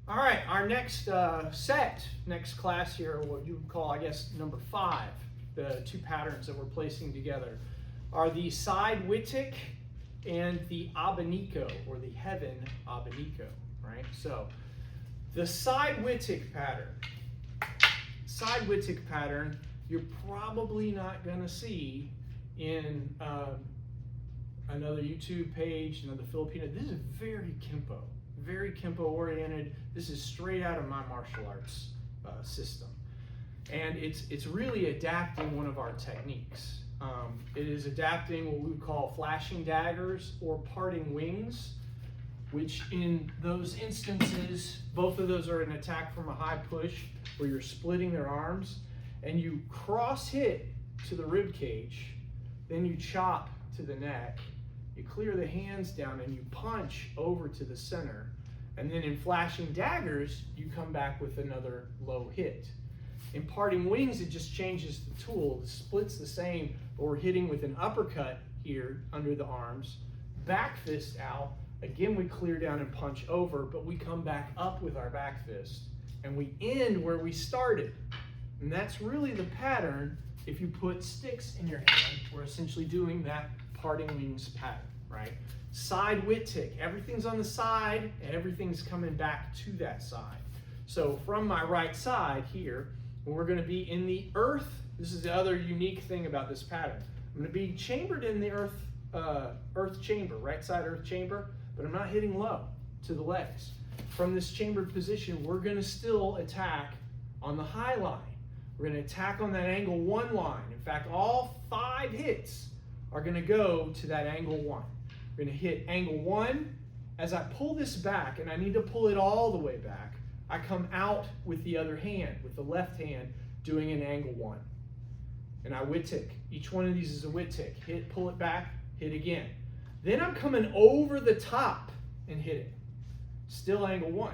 All right, our next next class here, what you would call, I guess, number 5, the two patterns that we're placing together, are the side Witik and the Abaniko, or the heaven Abaniko, right? So, the side Witik pattern, you're probably not going to see in another YouTube page, another Filipino. This is very Kempo oriented. This is straight out of my martial arts system. And it's really adapting one of our techniques. It is adapting what we would call flashing daggers or parting wings, which in those instances, both of those are an attack from a high push where you're splitting their arms and you cross hit to the rib cage, then you chop to the neck, you clear the hands down and you punch over to the center. And then in flashing daggers, you come back with another low hit. In parting wings, it just changes the tool. The split's the same, but we're hitting with an uppercut here under the arms, back fist out. Again, we clear down and punch over, but we come back up with our back fist, and we end where we started. And that's really the pattern. If you put sticks in your hand, we're essentially doing that parting wings pattern, right? Side Witik, everything's on the side, and everything's coming back to that side. So from my right side here, we're going to be in the earth. This is the other unique thing about this pattern. I'm going to be chambered in the earth chamber, right side earth chamber, but I'm not hitting low to the legs. From this chambered position, we're going to still attack on the high line. We're going to attack on that angle 1 line. In fact, all 5 hits are going to go to that angle 1. We're going to hit angle 1. As I pull this back, and I need to pull it all the way back, I come out with the other hand, with the left hand, doing an angle 1. And I Witik. Each one of these is a Witik. Hit, pull it back, hit again. Then I'm coming over the top and hit it. Still angle 1.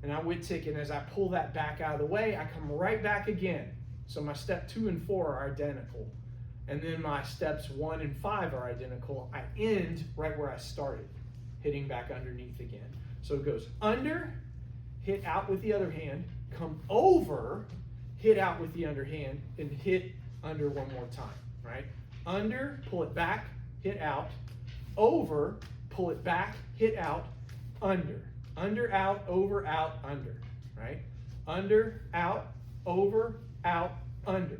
And I Witik, and as I pull that back out of the way, I come right back again. So my step 2 and 4 are identical. And then my steps 1 and 5 are identical. I end right where I started, hitting back underneath again. So it goes under, hit out with the other hand, come over, hit out with the other hand, and hit under one more time, right? Under, pull it back, hit out, over, pull it back, hit out, under. Under, out, over, out, under, right? Under, out, over, out, under.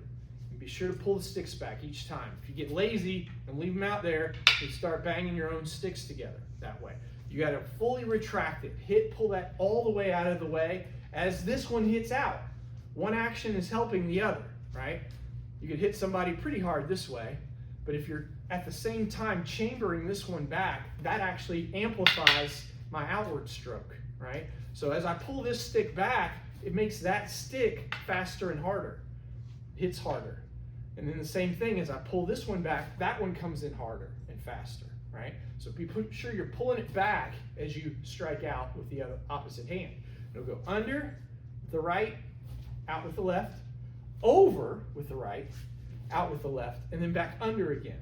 And be sure to pull the sticks back each time. If you get lazy and leave them out there, you start banging your own sticks together that way. You got to fully retract it. Hit, pull that all the way out of the way as this one hits out. One action is helping the other, right? You could hit somebody pretty hard this way, but if you're at the same time chambering this one back, that actually amplifies my outward stroke, right? So as I pull this stick back, it makes that stick faster and harder. Hits harder. And then the same thing, as I pull this one back, that one comes in harder and faster, right? So be sure you're pulling it back as you strike out with the other opposite hand. It'll go under with the right, out with the left, over with the right, out with the left, and then back under again.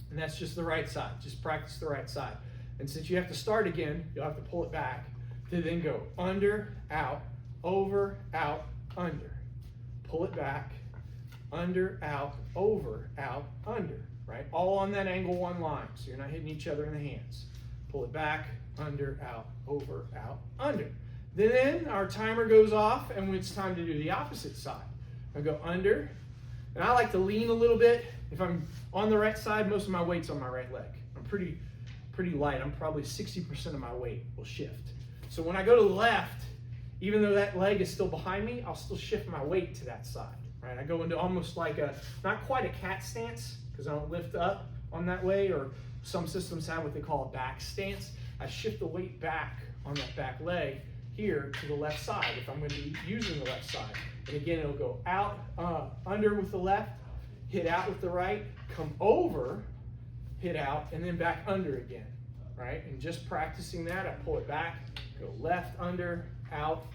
And that's just the right side. Just practice the right side. And since you have to start again, you'll have to pull it back to then go under, out, over, out, under. Pull it back, under, out, over, out, under, right? All on that angle 1 line, so you're not hitting each other in the hands. Pull it back, under, out, over, out, under. Then our timer goes off, and it's time to do the opposite side. I go under, and I like to lean a little bit. If I'm on the right side, most of my weight's on my right leg. I'm pretty light. I'm probably 60% of my weight will shift. So when I go to the left, even though that leg is still behind me, I'll still shift my weight to that side, right? I go into almost like not quite a cat stance, because I don't lift up on that way, or some systems have what they call a back stance. I shift the weight back on that back leg here to the left side if I'm going to be using the left side. And again, it'll go out, under with the left, hit out with the right, come over, hit out, and then back under again, right? And just practicing that, I pull it back, go left, under, out,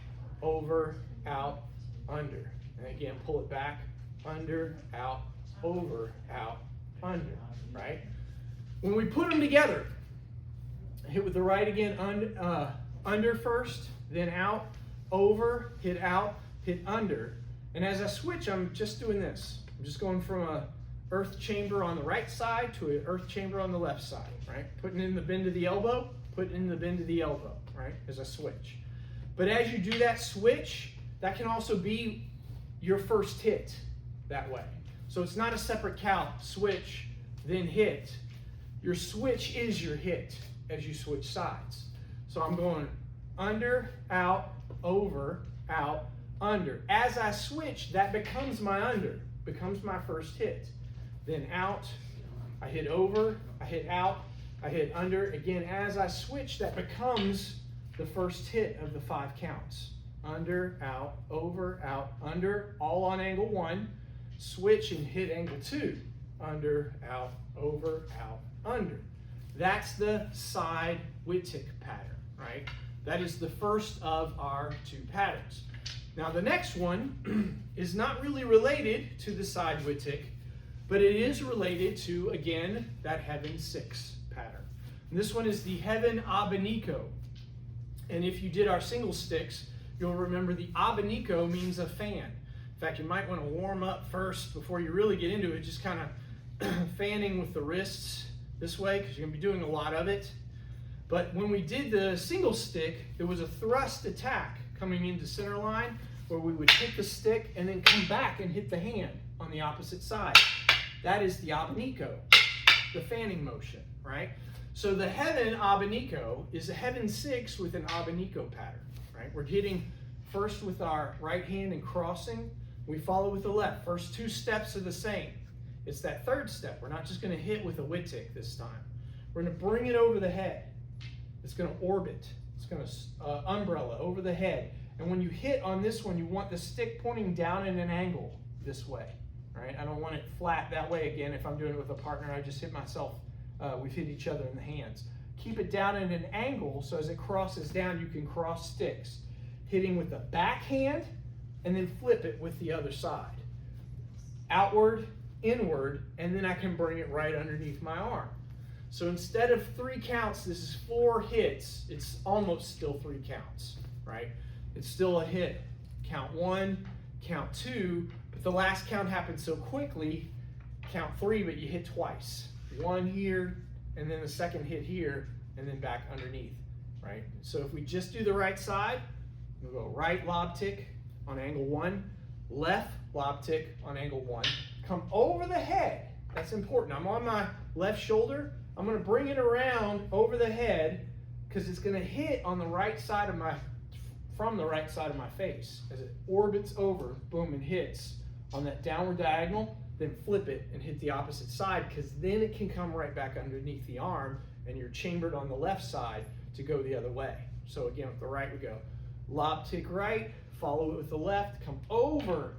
over, out, under. And again, pull it back, under, out, over, out, under, right? When we put them together, hit with the right again, under first, then out, over, hit out, hit under. And as I switch, I'm just doing this. I'm just going from a earth chamber on the right side to an earth chamber on the left side, right? Putting in the bend of the elbow, putting in the bend of the elbow, right, as I switch. But as you do that switch, that can also be your first hit that way. So it's not a separate count, switch, then hit. Your switch is your hit as you switch sides. So I'm going under, out, over, out, under. As I switch, that becomes my under, becomes my first hit. Then out, I hit over, I hit out, I hit under. Again, as I switch, that becomes the first hit of the 5 counts. Under, out, over, out, under, all on angle 1. Switch and hit angle 2. Under, out, over, out, under. That's the side Witik pattern, right? That is the first of our 2 patterns. Now the next one is not really related to the side Witik, but it is related to, again, that heaven 6 pattern. And this one is the heaven Abaniko. And if you did our single sticks, you'll remember the Abaniko means a fan. In fact, you might want to warm up first before you really get into it, just kind of fanning with the wrists this way, because you're going to be doing a lot of it. But when we did the single stick, there was a thrust attack coming into center line, where we would hit the stick and then come back and hit the hand on the opposite side. That is the Abaniko, the fanning motion, right? So the heaven Abaniko is a heaven 6 with an Abaniko pattern, right? We're hitting first with our right hand and crossing. We follow with the left. First 2 steps are the same. It's that third step. We're not just going to hit with a Witik this time. We're going to bring it over the head. It's going to orbit. It's going to umbrella over the head. And when you hit on this one, you want the stick pointing down in an angle this way, right? I don't want it flat that way again. If I'm doing it with a partner, I just hit myself. We've hit each other in the hands. Keep it down in an angle so as it crosses down, you can cross sticks. Hitting with the back hand and then flip it with the other side. Outward, inward, and then I can bring it right underneath my arm. So instead of 3 counts, this is 4 hits. It's almost still 3 counts, right? It's still a hit. Count 1, count 2, but the last count happened so quickly, count 3, but you hit twice. 1 here, and then the second hit here, and then back underneath, right? So if we just do the right side, we'll go right lob tick on angle 1, left lob tick on angle 1, come over the head. That's important. I'm on my left shoulder. I'm going to bring it around over the head because it's going to hit on the right side of from the right side of my face. As it orbits over, boom, and hits on that downward diagonal, then flip it and hit the opposite side, because then it can come right back underneath the arm and you're chambered on the left side to go the other way. So again, with the right, we go lob tick right, follow it with the left, come over,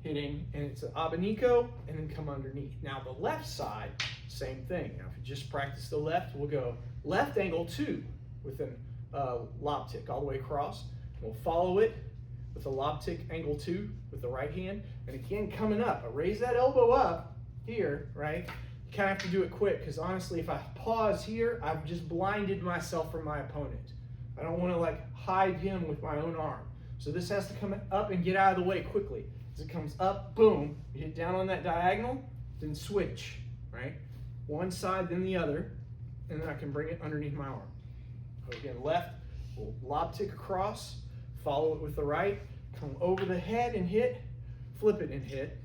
hitting, and it's an Abaniko, and then come underneath. Now the left side, same thing. Now if you just practice the left, we'll go left angle 2 with an lob tick all the way across. We'll follow it with a lob tick angle 2 with the right hand, and again coming up. I raise that elbow up here, right? You kind of have to do it quick, because honestly, if I pause here, I've just blinded myself from my opponent. I don't want to like hide him with my own arm. So this has to come up and get out of the way quickly. As it comes up, boom, you hit down on that diagonal, then switch, right? One side, then the other, and then I can bring it underneath my arm. So again, left, we'll lob tick across, follow it with the right, come over the head and hit, flip it and hit,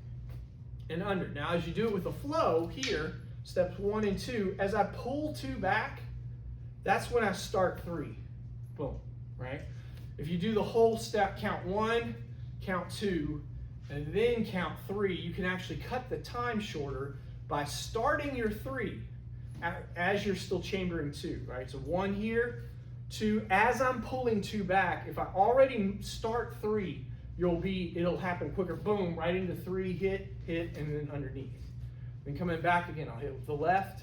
and under. Now as you do it with the flow here, steps 1 and 2, as I pull 2 back, that's when I start 3. Boom, right? If you do the whole step, count 1, count 2, and then count 3, you can actually cut the time shorter by starting your 3 as you're still chambering 2, right? So 1 here, 2, as I'm pulling 2 back, if I already start 3, it'll happen quicker, boom, right into 3, hit, and then underneath. Then coming back again, I'll hit with the left,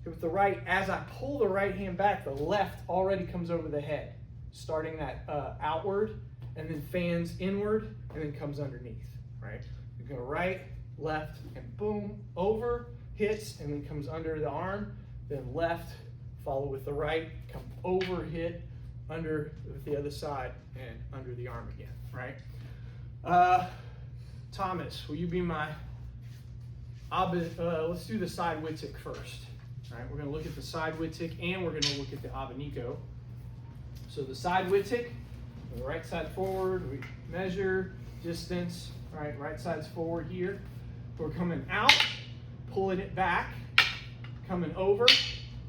hit with the right. As I pull the right hand back, the left already comes over the head, starting that outward, and then fans inward, and then comes underneath, right? You go right, left, and boom, over, hits, and then comes under the arm, then left, follow with the right, come over, hit, under with the other side and under the arm again, right? Thomas, will you be my, let's do the side Witik first. All right, we're gonna look at the side Witik and we're gonna look at the Abaniko. So the side Witik, the right side forward, we measure distance, right side's forward here. We're coming out, pulling it back, coming over,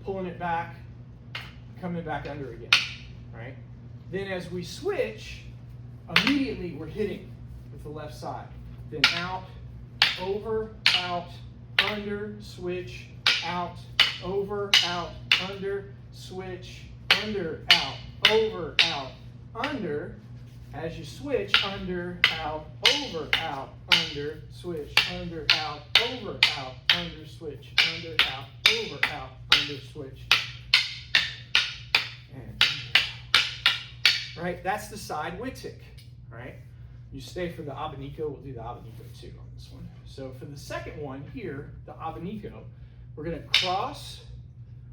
pulling it back, coming back under again, right? Then as we switch, immediately we're hitting with the left side. Then out, over, out, under, switch, out, over, out, under, switch, under, out, over, out, under. As you switch, under, out, over, out, under, switch, under, out, over, out, under, switch, under, out, over, out, under, switch. And right, that's the side Witik, right? You stay for the Abaniko, we'll do the Abaniko too on this one. So for the second one here, the Abaniko, we're gonna cross,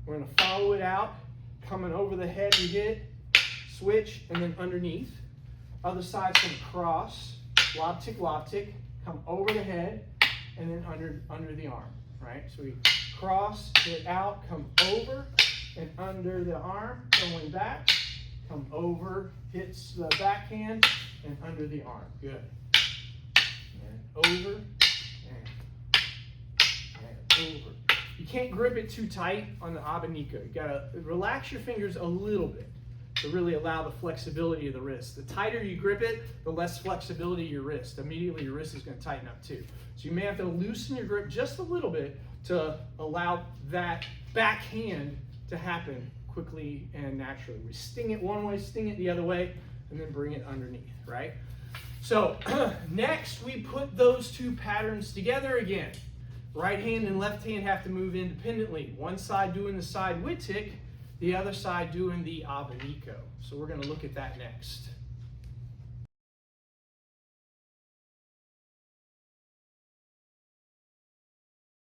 we're gonna follow it out, coming over the head, we hit, switch, and then underneath. Other side's gonna cross, lob tick, come over the head, and then under the arm, right? So we cross, hit out, come over, and under the arm, going back, come over, hits the backhand, and under the arm. Good. And over, and over. You can't grip it too tight on the Abaniko. You gotta relax your fingers a little bit to really allow the flexibility of the wrist. The tighter you grip it, the less flexibility of your wrist. Immediately your wrist is gonna tighten up too. So you may have to loosen your grip just a little bit to allow that backhand to happen quickly and naturally. We sting it one way, sting it the other way, and then bring it underneath, right? So next we put those two patterns together again. Right hand and left hand have to move independently. One side doing the side Witik, the other side doing the Abaniko. So we're going to look at that next.